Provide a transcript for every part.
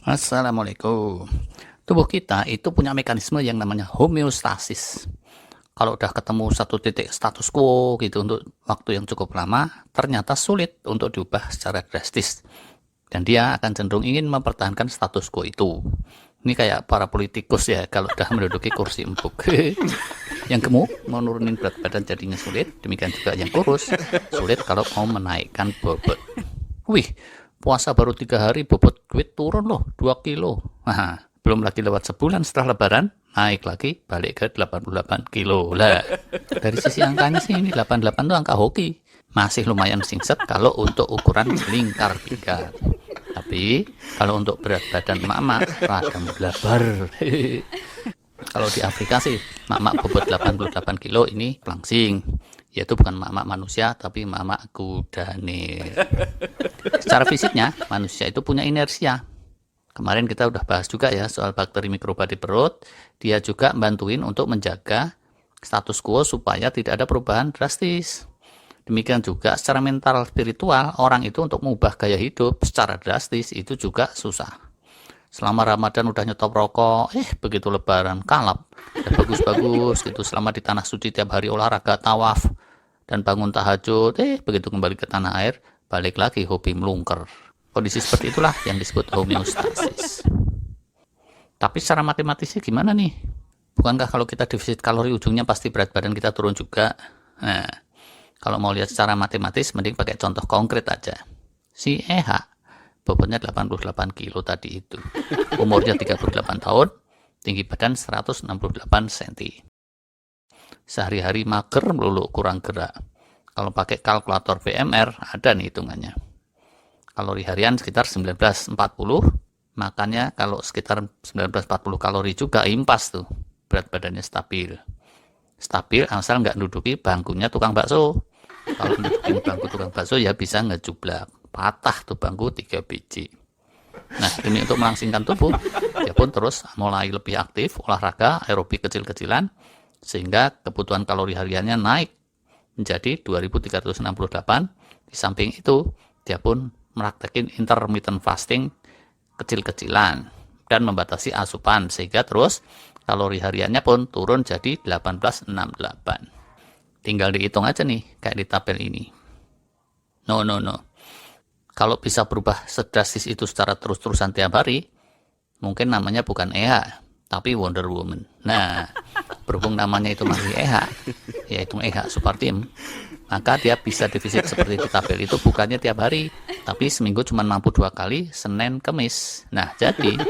Assalamualaikum. Tubuh kita itu punya mekanisme yang namanya homeostasis. Kalau udah ketemu satu titik status quo gitu untuk waktu yang cukup lama, ternyata sulit untuk diubah secara drastis. Dan dia akan cenderung ingin mempertahankan status quo itu. Ini kayak para politikus ya, kalau udah menduduki kursi empuk. Yang gemuk mau nurunin berat badan jadinya sulit, demikian juga yang kurus, sulit kalau mau menaikkan bobot. Wih, puasa baru 3 hari bobot duit turun loh 2 kilo. Nah, belum lagi lewat sebulan setelah lebaran, naik lagi balik ke 88 kilo. Lah, dari sisi angkanya sih ini 88 tuh angka hoki. Masih lumayan singset kalau untuk ukuran lingkar 3. Tapi kalau untuk berat badan emak-emak rada menggelar. Kalau di Afrika sih emak-emak bobot 88 kilo ini langsing. Yaitu bukan emak-emak manusia tapi emak-emak kuda nih. Secara fisiknya, manusia itu punya inersia. Kemarin kita udah bahas juga ya soal bakteri mikroba di perut. Dia juga bantuin untuk menjaga status quo supaya tidak ada perubahan drastis. Demikian juga secara mental spiritual, orang itu untuk mengubah gaya hidup secara drastis itu juga susah. Selama Ramadan udah nyetop rokok, begitu lebaran kalap. Udah bagus-bagus gitu, selama di tanah suci tiap hari olahraga tawaf dan bangun tahajud, begitu kembali ke tanah air, balik lagi hobi melungker. Kondisi seperti itulah yang disebut homeostasis. Tapi secara matematisnya gimana nih? Bukankah kalau kita defisit kalori ujungnya pasti berat badan kita turun juga? Nah, kalau mau lihat secara matematis, mending pakai contoh konkret aja. Si EH, bobotnya 88 kilo tadi itu. Umurnya 38 tahun, tinggi badan 168 cm. Sehari-hari mager melulu, kurang gerak. Kalau pakai kalkulator BMR, ada nih hitungannya. Kalori harian sekitar 1940, makannya kalau sekitar 1940 kalori juga impas tuh. Berat badannya stabil. Stabil asal nggak duduki bangkunya tukang bakso. Kalau dudukin bangku tukang bakso ya bisa ngejublak. Patah tuh bangku 3 biji. Nah, demi untuk melangsingkan tubuh, dia pun terus mulai lebih aktif, olahraga, aerobik kecil-kecilan, sehingga kebutuhan kalori hariannya naik menjadi 2368. Di samping itu, dia pun meraktekin intermittent fasting kecil-kecilan dan membatasi asupan, sehingga terus kalori hariannya pun turun jadi 1868. Tinggal dihitung aja nih, kayak di tabel ini. No. Kalau bisa berubah sedrastis itu secara terus-terusan tiap hari, mungkin namanya bukan EH, tapi Wonder Woman. Nah, berhubung namanya itu masih EH, yaitu EH Supartim, maka dia bisa defisit seperti di tabel itu bukannya tiap hari, tapi seminggu cuma mampu 2 kali, Senin Kemis. Nah, jadi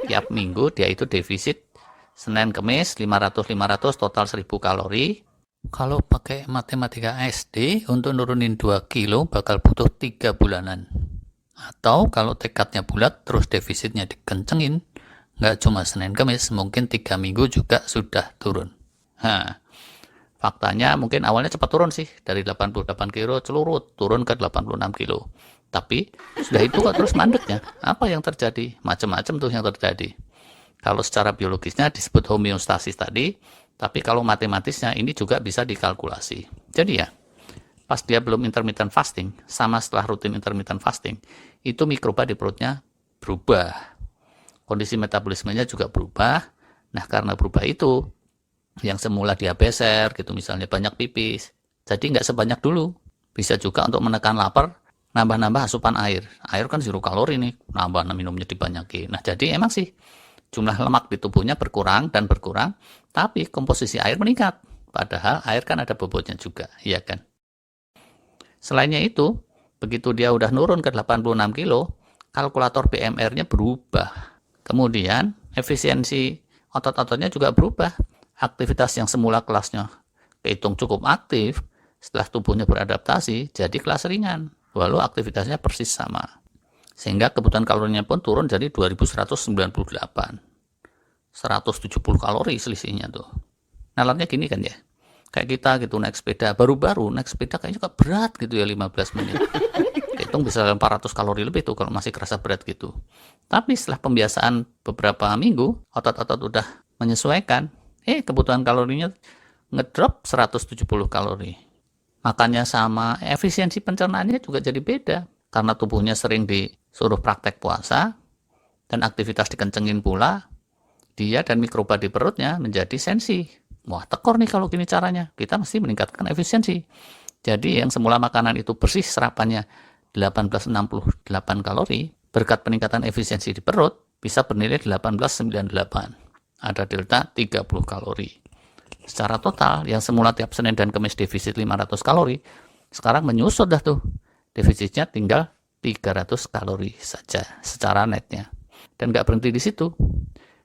tiap minggu dia itu defisit Senin Kemis 500-500 total 1000 kalori. Kalau pakai matematika SD, untuk nurunin 2 kilo bakal butuh 3 bulanan. Atau kalau tekadnya bulat, terus defisitnya dikencengin, nggak cuma Senin Kemis, mungkin 3 minggu juga sudah turun. Nah, faktanya mungkin awalnya cepat turun sih, dari 88 kilo celurut, turun ke 86 kilo. Tapi sudah itu kok terus mandeknya. Apa yang terjadi? Macam-macam tuh yang terjadi. Kalau secara biologisnya disebut homeostasis tadi, tapi kalau matematisnya ini juga bisa dikalkulasi. Jadi ya, pas dia belum intermittent fasting, sama setelah rutin intermittent fasting, itu mikroba di perutnya berubah. Kondisi metabolismenya juga berubah. Nah, karena berubah itu, yang semula dia beser gitu, misalnya banyak pipis, jadi nggak sebanyak dulu. Bisa juga untuk menekan lapar, nambah-nambah asupan air. Air kan 0 kalori nih, nambah minumnya dibanyakin. Nah, jadi emang sih, jumlah lemak di tubuhnya berkurang dan berkurang, tapi komposisi air meningkat. Padahal air kan ada bobotnya juga, iya kan? Selainnya itu, begitu dia udah nurun ke 86 kilo, kalkulator BMR-nya berubah. Kemudian, efisiensi otot-ototnya juga berubah. Aktivitas yang semula kelasnya kehitung cukup aktif, setelah tubuhnya beradaptasi, jadi kelas ringan. Walau aktivitasnya persis sama. Sehingga kebutuhan kalorinya pun turun jadi 2198. 170 kalori selisihnya tuh. Nalarnya gini kan ya, kayak kita gitu naik sepeda, baru-baru naik sepeda kayaknya kok berat gitu ya 15 menit. Hitung bisa 400 kalori lebih tuh kalau masih kerasa berat gitu. Tapi setelah pembiasaan beberapa minggu, otot-otot udah menyesuaikan, kebutuhan kalorinya ngedrop 170 kalori. Makannya sama, efisiensi pencernaannya juga jadi beda. Karena tubuhnya sering disuruh praktek puasa, dan aktivitas dikencengin pula, dia dan mikroba di perutnya menjadi sensi. Wah, tekor nih kalau gini caranya. Kita mesti meningkatkan efisiensi. Jadi yang semula makanan itu bersih serapannya 1868 kalori, berkat peningkatan efisiensi di perut, bisa bernilai 1898. Ada delta 30 kalori. Secara total, yang semula tiap Senin dan Kamis defisit 500 kalori, sekarang menyusut dah tuh. Defisitnya tinggal 300 kalori saja secara netnya. Dan nggak berhenti di situ.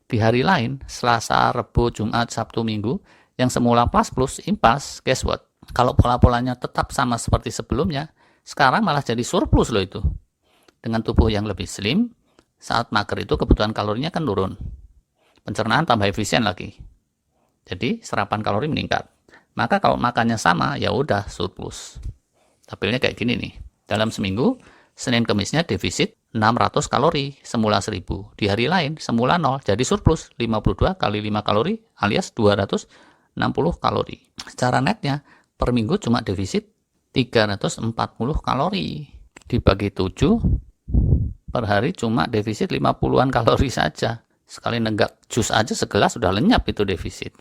Di hari lain, Selasa, Rabu, Jumat, Sabtu, Minggu, yang semula plus impas, guess what? Kalau pola-polanya tetap sama seperti sebelumnya, sekarang malah jadi surplus loh itu. Dengan tubuh yang lebih slim, saat mager itu kebutuhan kalorinya kan turun. Pencernaan tambah efisien lagi. Jadi serapan kalori meningkat. Maka kalau makannya sama, ya udah surplus. Tabelnya kayak gini nih. Dalam seminggu, Senin Kemisnya defisit 600 kalori, semula 1000. Di hari lain, semula 0, jadi surplus 52 kali 5 kalori alias 260 kalori. Secara netnya, per minggu cuma defisit 340 kalori. Dibagi 7, per hari cuma defisit 50-an kalori saja. Sekali nenggak jus aja segelas sudah lenyap itu defisit.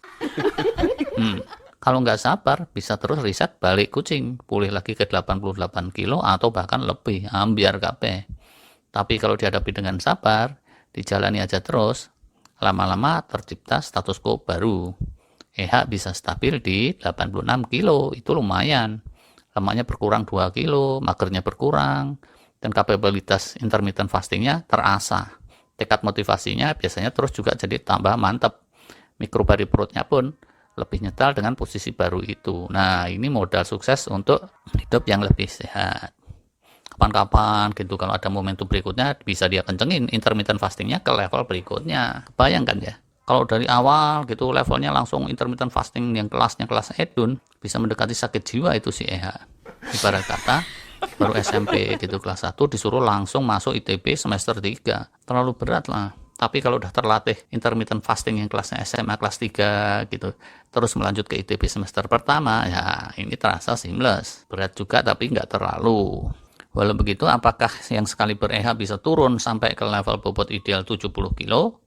Kalau nggak sabar, bisa terus riset balik kucing, pulih lagi ke 88 kilo atau bahkan lebih, ambiar kabeh. Tapi kalau dihadapi dengan sabar, dijalani aja terus, lama-lama tercipta status quo baru. EH bisa stabil di 86 kilo, itu lumayan. Lemaknya berkurang 2 kilo, magernya berkurang, dan kapabilitas intermittent fastingnya terasa. Tekad motivasinya biasanya terus juga jadi tambah mantap. Mikroba di perutnya pun lebih nyetal dengan posisi baru itu. Nah, ini modal sukses untuk hidup yang lebih sehat. Kapan-kapan gitu, kalau ada momentum berikutnya, bisa dia kencengin intermittent fastingnya ke level berikutnya. Bayangkan ya, kalau dari awal gitu levelnya langsung intermittent fasting yang kelasnya kelas edun, bisa mendekati sakit jiwa itu si EH. Ibarat kata, baru SMP gitu kelas 1 disuruh langsung masuk ITB semester 3. Terlalu berat lah. Tapi kalau udah terlatih intermittent fasting yang kelasnya SMA kelas 3 gitu, terus melanjut ke ITB semester pertama, ya ini terasa seamless. Berat juga tapi nggak terlalu. Walau begitu, apakah yang sekali ber-EH bisa turun sampai ke level bobot ideal 70 kilo?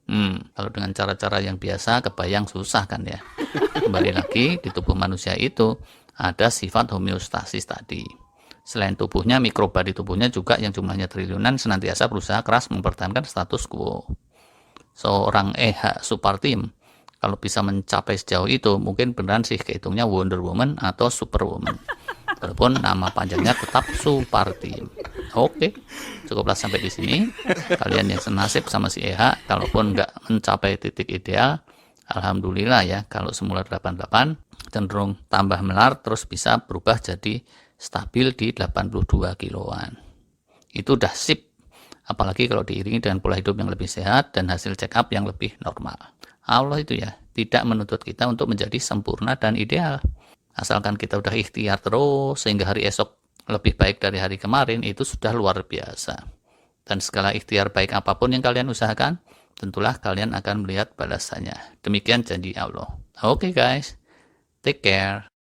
Kalau dengan cara-cara yang biasa, kebayang susah kan ya. Kembali lagi, di tubuh manusia itu ada sifat homeostasis tadi. Selain tubuhnya, mikroba di tubuhnya juga yang jumlahnya triliunan senantiasa berusaha keras mempertahankan status quo. Seorang EH Supartim, kalau bisa mencapai sejauh itu, mungkin beneran sih kehitungnya Wonder Woman atau Superwoman. Walaupun nama panjangnya tetap Supartim. Oke, cukuplah sampai di sini. Kalian yang senasib sama si EH, kalaupun nggak mencapai titik ideal, alhamdulillah ya, kalau semula 88, cenderung tambah melar, terus bisa berubah jadi stabil di 82 kiloan. Itu udah sip. Apalagi kalau diiringi dengan pola hidup yang lebih sehat dan hasil check up yang lebih normal. Allah itu ya, tidak menuntut kita untuk menjadi sempurna dan ideal. Asalkan kita udah ikhtiar terus, sehingga hari esok lebih baik dari hari kemarin, itu sudah luar biasa. Dan segala ikhtiar baik apapun yang kalian usahakan, tentulah kalian akan melihat balasannya. Demikian janji Allah. Oke guys, take care.